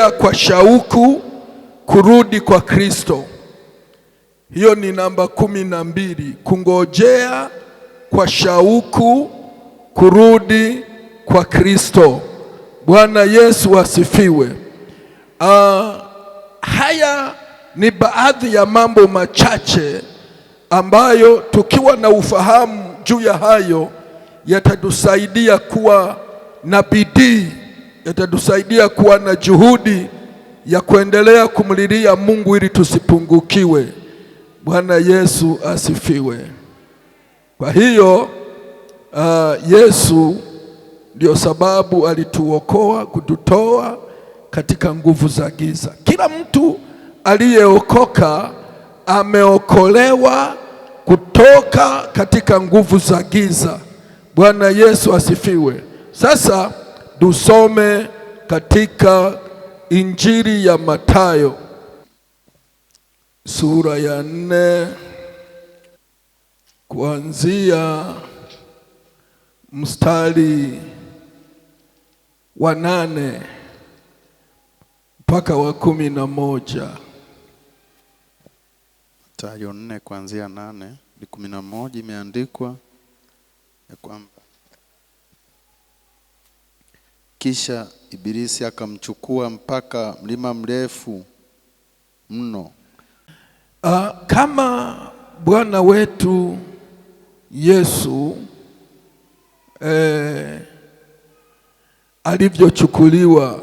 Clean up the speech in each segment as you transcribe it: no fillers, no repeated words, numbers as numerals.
kungojea kwa shauku kurudi kwa Kristo. Hiyo ni namba 12, kungojea kwa shauku kurudi kwa Kristo. Bwana Yesu asifiwe. Haya ni baadhi ya mambo machache ambayo tukiwa na ufahamu juu ya hayo yatatusaidia kuwa na bidii, yatatusaidia kuwa na juhudi ya kuendelea kumlilia Mungu ili tusipungukiwe. Bwana Yesu asifiwe. Kwa hiyo Yesu ndio sababu alituokoa, kututoa katika nguvu za giza. Kila mtu aliyeokoka ameokolewa kutoka katika nguvu za giza. Bwana Yesu asifiwe. Sasa tusome katika Injili ya Mathayo sura ya 4 kuanzia mstari wa 8 mpaka wa 11. Mathayo 4 kuanzia 8 hadi 11 imeandikwa ya kwamba kisha Ibilisi akamchukua mpaka mlima mrefu mno. Kama Bwana wetu Yesu alivyochukuliwa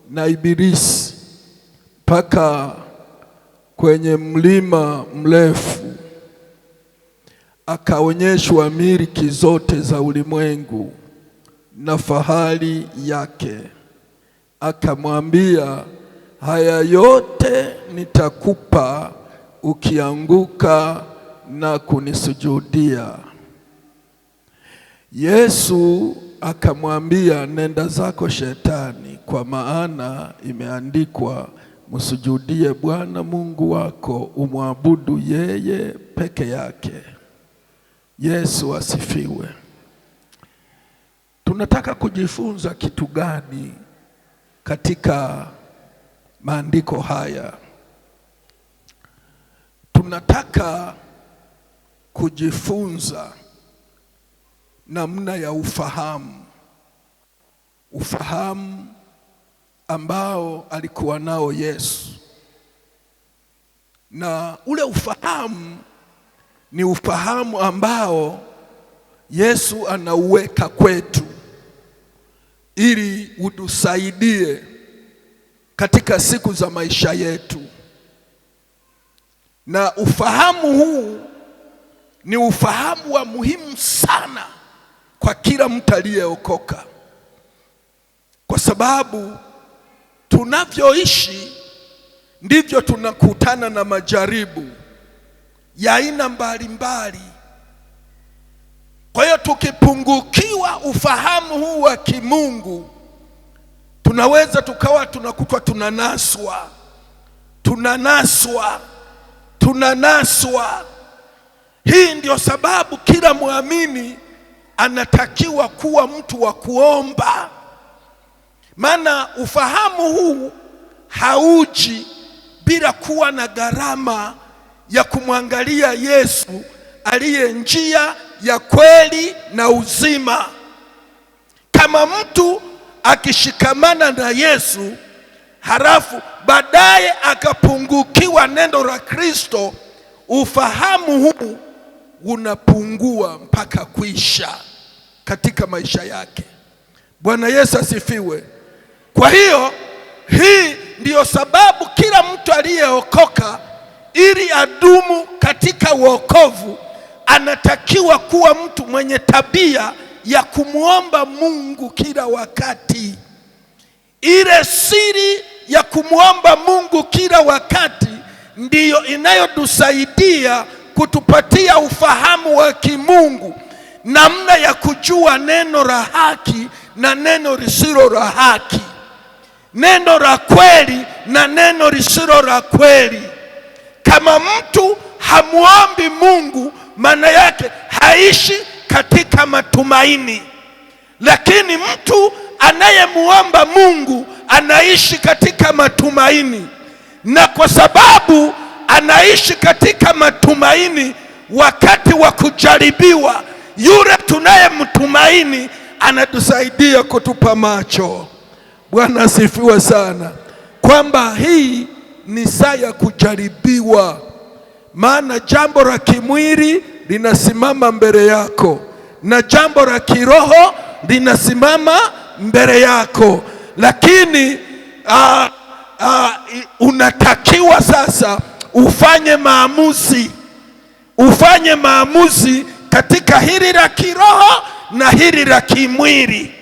na Ibilisi mpaka kwenye mlima mrefu, akaonyeshwa miliki zote za ulimwengu na fahari yake, akamwambia, haya yote nitakupa ukianguka na kunisujudia. Yesu akamwambia, nenda zako Shetani, kwa maana imeandikwa, msujudie Bwana Mungu wako, umwabudu yeye peke yake. Yesu asifiwe. Tunataka kujifunza kitu gani katika maandiko haya? Tunataka kujifunza namna ya ufahamu ambao alikuwa nao Yesu. Na ule ufahamu ni ufahamu ambao Yesu anauweka kwetu ili utusaidie katika siku za maisha yetu. Na ufahamu huu ni ufahamu wa muhimu sana kwa kila mtu aliyeokoka, kwa sababu tunavyoishi ndivyo tunakutana na majaribu ya aina mbalimbali. Kwa hiyo tukipungukiwa ufahamu huu wa kimungu, tunaweza tukawa tunakutwa tunanaswa. Hii ndio sababu kila muamini anatakiwa kuwa mtu wa kuomba. Maana ufahamu huu hauji bila kuwa na gharama ya kumwangalia Yesu aliye njia ya kweli na uzima. Kama mtu akishikamana na Yesu halafu baadaye akapungukiwa neno la Kristo, ufahamu huu unapungua mpaka kuisha katika maisha yake. Bwana Yesu asifiwe. Kwa hiyo hii ndiyo sababu kila mtu aliyeokoka, ili adumu katika wokovu, anatakiwa kuwa mtu mwenye tabia ya kumuomba Mungu kila wakati. Ile siri ya kumuomba Mungu kila wakati ndiyo inayotusaidia kutupatia ufahamu wa kimungu, namna ya kujua neno la haki na neno lisilo la haki, neno la kweli na neno lisilo la kweli. Kama mtu hamuombi Mungu, maana yake haishi katika matumaini. Lakini mtu anayemuomba Mungu anaishi katika matumaini, na kwa sababu anaishi katika matumaini wakati wa kujaribiwa, yule tunayemtumaini anatusaidia kutupa macho. Bwana asifiwe sana, kwamba hii ni saa ya kujaribiwa, maana jambo la kimwili linasimama mbele yako na jambo la kiroho linasimama mbele yako, lakini unatakiwa sasa ufanye maamuzi katika hili la kiroho na hili la kimwili.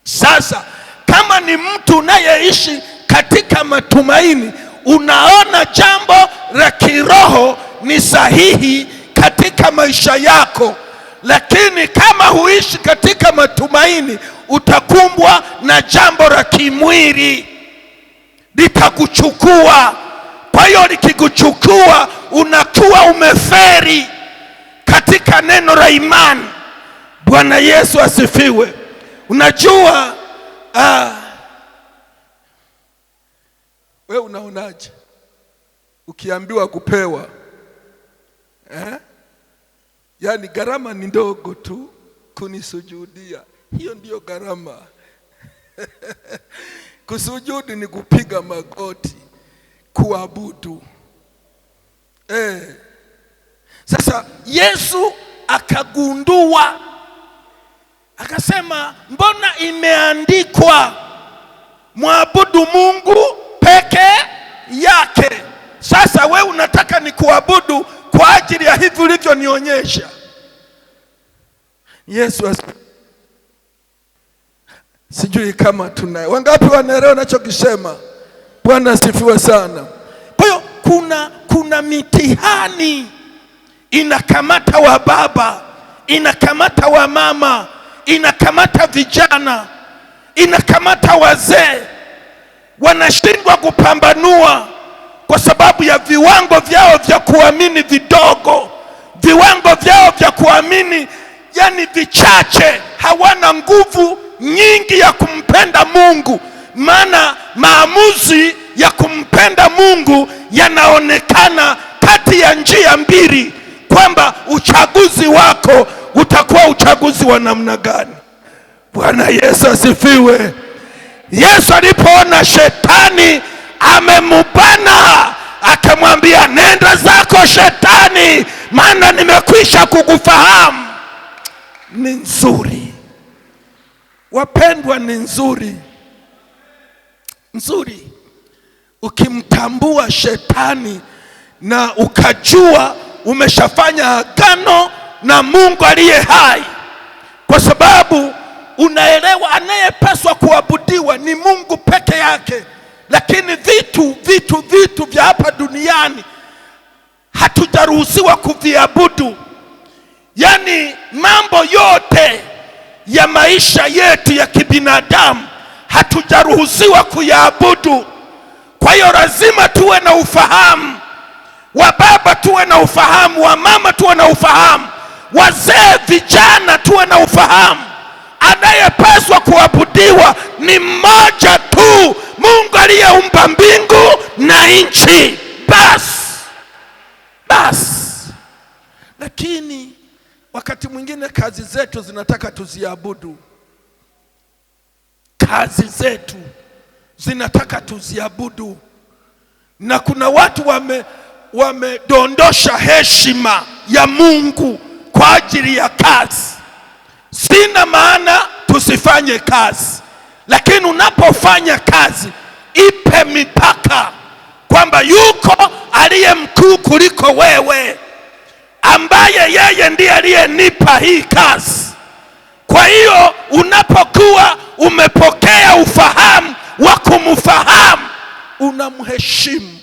Sasa kama ni mtu unayeishi katika matumaini, unaona jambo la kiroho ni sahihi katika maisha yako, lakini kama huishi katika matumaini, utakumbwa na jambo la kimwili, litakuchukua. Kwa hiyo likikuchukua, unakuwa umeferi katika neno la imani. Bwana Yesu asifiwe. Unajua, wewe unaonaje ukiambiwa kupewa yaani gharama ni ndogo tu kunisujudia? Hiyo ndiyo gharama. Kusujudu ni kupiga magoti, kuabudu. Sasa Yesu akagundua, akasema, mbona imeandikwa mwabudu Mungu peke yake? Sasa we unataka ni kuabudu kwa ajili ya hivi ulivyonionyesha. Yesu sijui kama tunaye wangapi wanaelewa nachokisema. Bwana asifiwe sana. Kwa hiyo kuna mitihani inakamata wa baba, inakamata wa mama, inakamata vijana, inakamata wazee. Wanashindwa kupambanua kwa sababu ya viwango vyao vya kuamini vidogo, viwango vyao vya kuamini yani vichache. Hawana nguvu nyingi ya kumpenda Mungu, maana maamuzi ya kumpenda Mungu yanaonekana kati ya njia mbili, kwamba uchaguzi wako utakuwa uchaguzi wa namna gani. Bwana Yesu asifiwe. Yesu alipoona shetani amemubana, akamwambia, nenda zako shetani, maana nimekwisha kukufahamu. Ni nzuri wapendwa, ni nzuri ukimtambua shetani na ukajua umeshafanya agano na Mungu aliye hai, kwa sababu unaelewa anayepaswa kuabudiwa ni Mungu peke yake. Lakini vitu vya hapa duniani hatujaruhusiwa kuviabudu. Yani mambo yote ya maisha yetu ya kibinadamu hatujaruhusiwa kuyaabudu. Kwa hiyo lazima tuwe na ufahamu, wa baba tuwe na ufahamu, wa mama tuwe na ufahamu, wazee vijana tuwe na ufahamu. Anayepaswa kuabudiwa ni mmoja tu, Mungu aliyeumba mbingu na nchi. Bas. Lakini wakati mwingine kazi zetu zinataka tuziabudu. Kazi zetu zinataka tuziabudu. Na kuna watu wamedondosha heshima ya Mungu kwa ajili ya kazi. Sina maana tusifanye kazi, lakini unapofanya kazi ipe mipaka, kwamba yuko aliye mkuu kuliko wewe, ambaye yeye ndiye aliyenipa hii kazi. Kwa hiyo unapokuwa umepokea ufahamu wa kumfahamu, unamheshimu,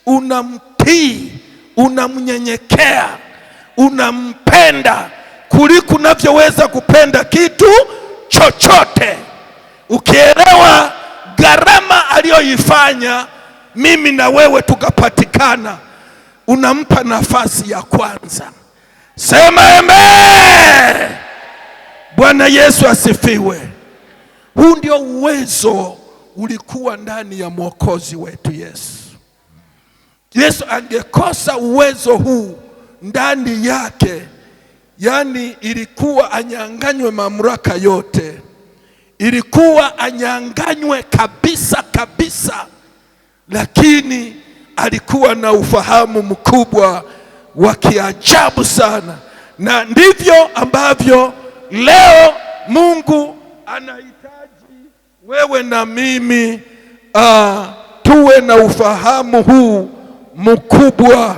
unamtii, unamnyenyekea, unampenda kuliko unavyoweza kupenda kitu chochote. Ukielewa gharama aliyoifanya mimi na wewe tukapatikana, unampa nafasi ya kwanza. Sema amen. Bwana Yesu asifiwe. Huu ndio uwezo ulikuwa ndani ya Mwokozi wetu Yesu. Yesu angekosa uwezo huu ndani yake, yani ilikuwa anyanganywe mamlaka yote, ilikuwa anyanganywe kabisa kabisa, lakini alikuwa na ufahamu mkubwa wa kiajabu sana. Na ndivyo ambavyo leo Mungu anahitaji wewe na mimi tuwe na ufahamu huu mkubwa